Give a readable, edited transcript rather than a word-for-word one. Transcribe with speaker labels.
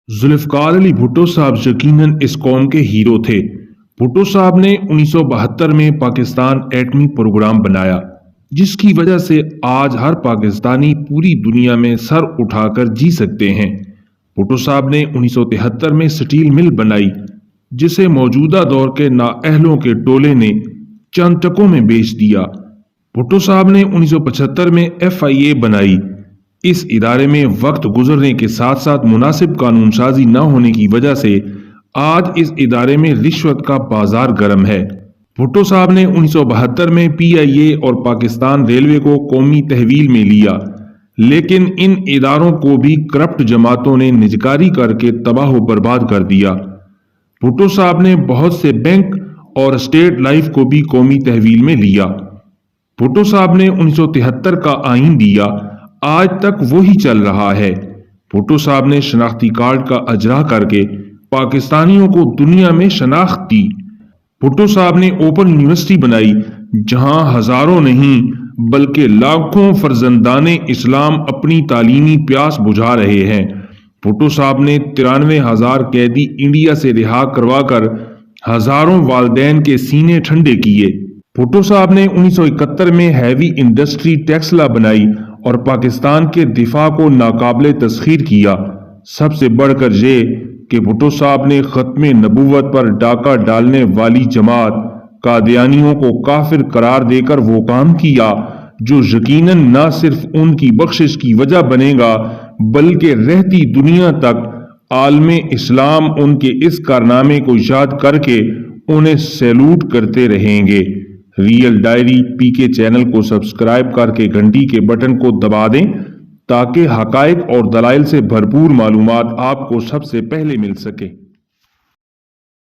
Speaker 1: ذوالفقار علی بھٹو صاحب یقیناً اس قوم کے ہیرو تھے۔ بھٹو صاحب نے 1972 میں پاکستان ایٹمی پروگرام بنایا، جس کی وجہ سے آج ہر پاکستانی پوری دنیا میں سر اٹھا کر جی سکتے ہیں۔ بھٹو صاحب نے 1973 میں سٹیل مل بنائی، جسے موجودہ دور کے نااہلوں کے ٹولے نے چند ٹکوں میں بیچ دیا۔ بھٹو صاحب نے 1975 میں FIA بنائی۔ اس ادارے میں وقت گزرنے کے ساتھ ساتھ مناسب قانون سازی نہ ہونے کی وجہ سے آج اس ادارے میں رشوت کا بازار گرم ہے۔ بھٹو صاحب نے 1972 میں PIA اور پاکستان ریلوے کو قومی تحویل میں لیا، لیکن ان اداروں کو بھی کرپٹ جماعتوں نے نجکاری کر کے تباہ و برباد کر دیا۔ بھٹو صاحب نے بہت سے بینک اور اسٹیٹ لائف کو بھی قومی تحویل میں لیا۔ بھٹو صاحب نے 1973 کا آئین دیا، آج تک وہی چل رہا ہے۔ بھٹو صاحب نے شناختی کارڈ کا اجرا کر کے پاکستانیوں کو دنیا میں شناخت دی۔ بھٹو صاحب نے اوپن یونیورسٹی بنائی، جہاں ہزاروں نہیں بلکہ لاکھوں فرزندان اسلام اپنی تعلیمی پیاس بجھا رہے ہیں۔ بھٹو صاحب نے 93,000 قیدی انڈیا سے رہا کروا کر ہزاروں والدین کے سینے ٹھنڈے کیے۔ بھٹو صاحب نے 1971 میں ہیوی انڈسٹری ٹیکسلا بنائی اور پاکستان کے دفاع کو ناقابل تسخیر کیا۔ سب سے بڑھ کر یہ کہ بھٹو صاحب نے ختم نبوت پر ڈاکہ ڈالنے والی جماعت قادیانیوں کو کافر قرار دے کر وہ کام کیا جو یقیناً نہ صرف ان کی بخشش کی وجہ بنے گا بلکہ رہتی دنیا تک عالم اسلام ان کے اس کارنامے کو یاد کر کے انہیں سیلوٹ کرتے رہیں گے۔ ریئل ڈائری PK چینل کو سبسکرائب کر کے گھنٹی کے بٹن کو دبا دیں تاکہ حقائق اور دلائل سے بھرپور معلومات آپ کو سب سے پہلے مل سکے۔